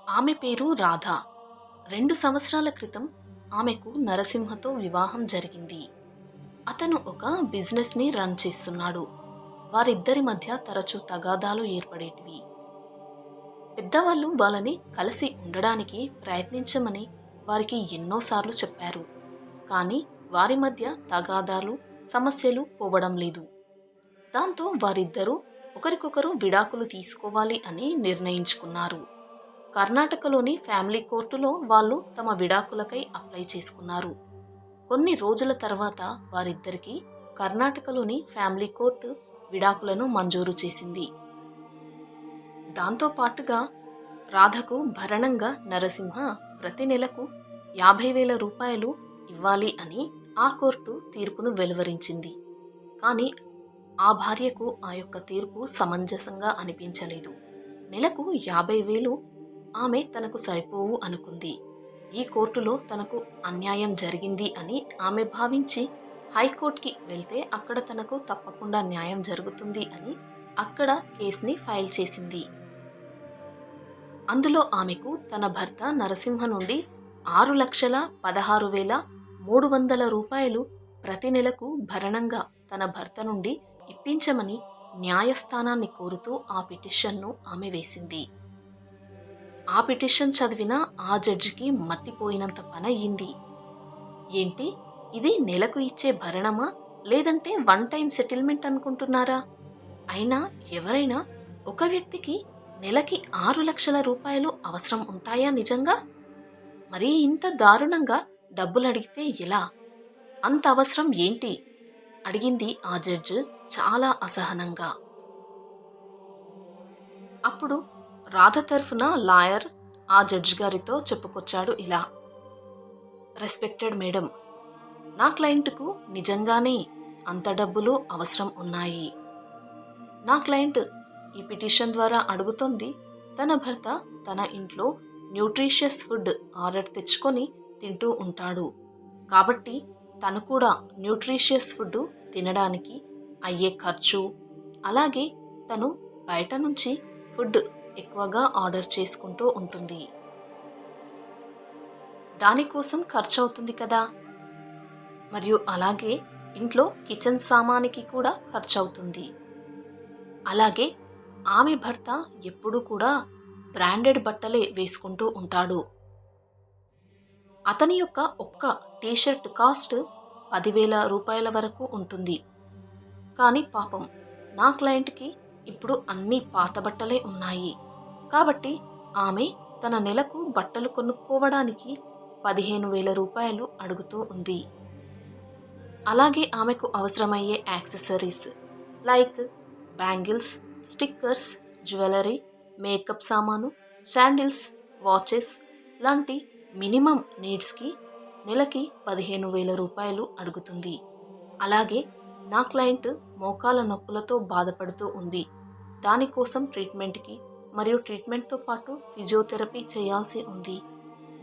ఆమె పేరు రాధ. 2 సంవత్సరాల క్రితం ఆమెకు నరసింహతో వివాహం జరిగింది. అతను ఒక బిజినెస్‌ని రన్ చేస్తున్నాడు. వారిద్దరి మధ్య తరచూ తగాదాలు ఏర్పడేటివి. పెద్దవాళ్ళు వాళ్ళని కలిసి ఉండడానికి ప్రయత్నించమని వారికి ఎన్నోసార్లు చెప్పారు. కానీ వారి మధ్య తగాదాలు, సమస్యలు పోవడం లేదు. దాంతో వారిద్దరూ ఒకరికొకరు విడాకులు తీసుకోవాలి అని నిర్ణయించుకున్నారు. కర్ణాటకలోని ఫ్యామిలీ కోర్టులో వాళ్ళు తమ విడాకులకై అప్లై చేసుకున్నారు. కొన్ని రోజుల తర్వాత వారిద్దరికీ కర్ణాటకలోని ఫ్యామిలీ కోర్టు విడాకులను మంజూరు చేసింది. దాంతో పాటుగా రాధకు భరణంగా నరసింహ ప్రతి నెలకు 50,000 రూపాయలు ఇవ్వాలి అని ఆ కోర్టు తీర్పును వెలువరించింది. కానీ ఆ భార్యకు ఆ యొక్క తీర్పు సమంజసంగా అనిపించలేదు. నెలకు 50,000 ఆమె తనకు సరిపోవు అనుకుంది. ఈ కోర్టులో తనకు అన్యాయం జరిగింది అని ఆమె భావించి హైకోర్టుకి వెళ్తే అక్కడ తనకు తప్పకుండా న్యాయం జరుగుతుంది అని అక్కడ కేసుని ఫైల్ చేసింది. అందులో ఆమెకు తన భర్త నరసింహ నుండి 6,16,300 రూపాయలు ప్రతి నెలకు భరణంగా తన భర్త నుండి ఇప్పించమని న్యాయస్థానాన్ని కోరుతూ ఆ పిటిషన్ను ఆమె వేసింది. ఆ పిటిషన్ చదివిన ఆ జడ్జికి మత్తిపోయినంత పనయ్యింది. ఏంటి, ఇది నెలకు ఇచ్చే భరణమా లేదంటే వన్ టైం సెటిల్మెంట్ అనుకుంటున్నారా? అయినా ఎవరైనా ఒక వ్యక్తికి నెలకి 6,00,000 రూపాయలు అవసరం ఉంటాయా నిజంగా? మరీ ఇంత దారుణంగా డబ్బులు అడిగితే ఎలా? అంత అవసరం ఏంటి? అడిగింది ఆ జడ్జి చాలా అసహనంగా. అప్పుడు రాధ తరఫున లాయర్ ఆ జడ్జి గారితో చెప్పుకొచ్చాడు ఇలా: రెస్పెక్టెడ్ మేడం, నా క్లయింట్కు నిజంగానే అంత డబ్బులు అవసరం ఉన్నాయి. నా క్లయింట్ ఈ పిటిషన్ ద్వారా అడుగుతోంది, తన భర్త తన ఇంట్లో న్యూట్రిషియస్ ఫుడ్ ఆర్డర్ తెచ్చుకొని తింటూ ఉంటాడు. కాబట్టి తను కూడా న్యూట్రిషియస్ ఫుడ్ తినడానికి అయ్యే ఖర్చు, అలాగే తను బయట నుంచి ఫుడ్ ఎక్కువగా ఆర్డర్ చేసుకుంటూ ఉంటుంది. దానికోసం ఖర్చు అవుతుంది కదా. మరియు అలాగే ఇంట్లో కిచెన్ సామానికి కూడా ఖర్చు అవుతుంది. అలాగే ఆమె భర్త ఎప్పుడూ కూడా బ్రాండెడ్ బట్టలే వేసుకుంటూ ఉంటాడు. అతని యొక్క ఒక్క టీషర్ట్ కాస్ట్ 10,000 రూపాయల వరకు ఉంటుంది. కానీ పాపం నా క్లయింట్కి ఇప్పుడు అన్ని పాత బట్టలే ఉన్నాయి. కాబట్టి ఆమె తన నెలకు బట్టలు కొనుక్కోవడానికి 15,000 రూపాయలు అడుగుతూ ఉంది. అలాగే ఆమెకు అవసరమయ్యే accessories like bangles, stickers, jewellery, makeup సామాను, శాండిల్స్, వాచెస్ లాంటి మినిమం నీడ్స్కి నెలకి 15,000 రూపాయలు అడుగుతుంది. అలాగే నా క్లయింట్ మోకాల నొప్పులతో బాధపడుతూ ఉంది. దానికోసం ట్రీట్మెంట్కి మరియు ట్రీట్మెంట్తో పాటు ఫిజియోథెరపీ చేయాల్సి ఉంది.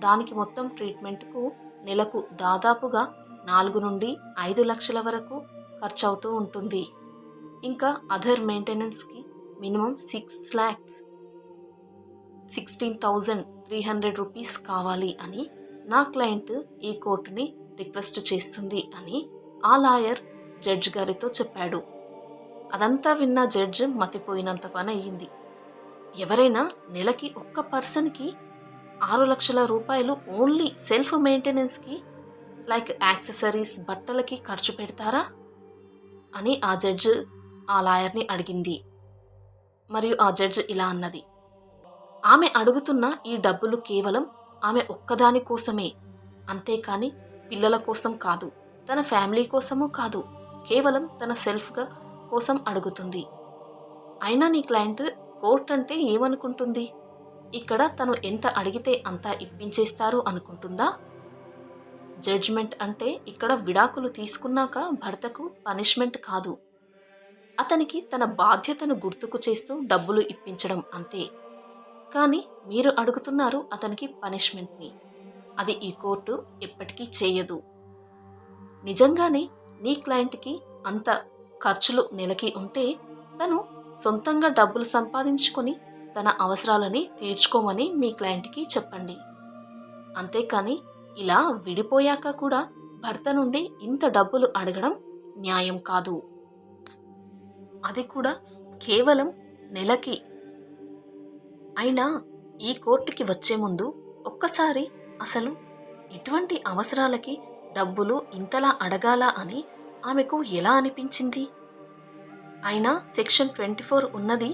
దానికి మొత్తం ట్రీట్మెంట్కు నెలకు దాదాపుగా 4 నుండి 5 లక్షల వరకు ఖర్చు అవుతూ ఉంటుంది. ఇంకా అదర్ మెయింటెనెన్స్కి మినిమం 6,16,300 రూపీస్ కావాలి అని నా క్లయింట్ ఈ కోర్టుని రిక్వెస్ట్ చేస్తుంది అని ఆ లాయర్ జడ్జ్ గారితో చెప్పాడు. అదంతా విన్న జడ్జ్ మతిపోయినంత పని అయ్యింది. ఎవరైనా నెలకి ఒక్క పర్సన్కి 6,00,000 రూపాయలు ఓన్లీ సెల్ఫ్ మెయింటెనెన్స్కి లైక్ యాక్సెసరీస్, బట్టలకి ఖర్చు పెడతారా అని ఆ జడ్జ్ ఆ లాయర్ని అడిగింది. మరియు ఆ జడ్జ్ ఇలా అన్నది: ఆమె అడుగుతున్న ఈ డబ్బులు కేవలం ఆమె ఒక్కదాని కోసమే, అంతేకాని పిల్లల కోసం కాదు, తన ఫ్యామిలీ కోసమూ కాదు, కేవలం తన సెల్ఫ్గా కోసం అడుగుతుంది. అయినా నీ క్లయింట్ కోర్ట్ అంటే ఏమనుకుంటుంది? ఇక్కడ తను ఎంత అడిగితే అంత ఇప్పించేస్తారు అనుకుంటుందా? జడ్జ్మెంట్ అంటే ఇక్కడ విడాకులు తీసుకున్నాక భర్తకు పనిష్మెంట్ కాదు, అతనికి తన బాధ్యతను గుర్తుకు చేస్తూ డబ్బులు ఇప్పించడం అంతే. కానీ మీరు అడుగుతున్నారు అతనికి పనిష్మెంట్ని. అది ఈ కోర్టు ఎప్పటికీ చేయదు. నిజంగానే నీ క్లయింట్కి అంత ఖర్చులు నెలకి ఉంటే తను సొంతంగా డబ్బులు సంపాదించుకొని తన అవసరాలని తీర్చుకోమని మీ క్లయింట్కి చెప్పండి. అంతేకాని ఇలా విడిపోయాక కూడా భర్త నుండి ఇంత డబ్బులు అడగడం న్యాయం కాదు. అది కూడా కేవలం నెలకి. అయినా ఈ కోర్టుకి వచ్చే ముందు ఒక్కసారి అసలు ఇటువంటి అవసరాలకి డబ్బులు ఇంతలా అడగాలా అని ఆమెకు ఎలా అనిపించింది? అయినా సెక్షన్ 24 ఉన్నది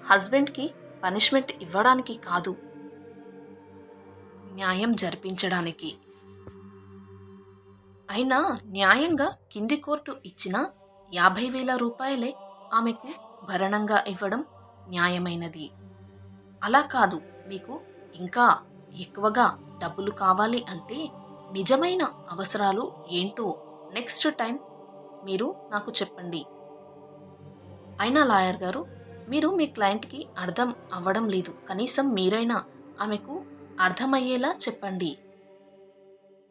హస్బెండ్కి పనిష్మెంట్ ఇవ్వడానికి కాదు, న్యాయం జరిపించడానికి. అయినా న్యాయంగా కింది కోర్టు ఇచ్చిన 50,000 రూపాయలే ఆమెకు భరణంగా ఇవ్వడం న్యాయమైనది. అలా కాదు, మీకు ఇంకా ఎక్కువగా డబ్బులు కావాలి అంటే నిజమైన అవసరాలు ఏంటో నెక్స్ట్ టైం మీరు నాకు చెప్పండి. అయినా లాయర్ గారు, మీరు మీ క్లయింట్కి అర్థం అవ్వడం లేదు. కనీసం మీరైనా ఆమెకు అర్థమయ్యేలా చెప్పండి.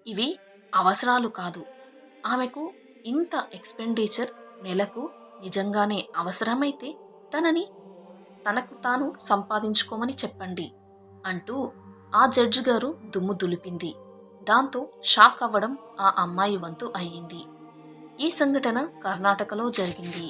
ఇవి అవసరాలు కాదు. ఆమెకు ఇంత ఎక్స్‌పెండిచర్ నెలకు నిజంగానే అవసరమైతే తనకు తాను సంపాదించుకోమని చెప్పండి అంటూ ఆ జడ్జి గారు దుమ్ము దులిపింది. దాంతో షాక్ అవ్వడం ఆ అమ్మాయి వంతు అయ్యింది. ఈ సంఘటన కర్ణాటకలో జరిగింది.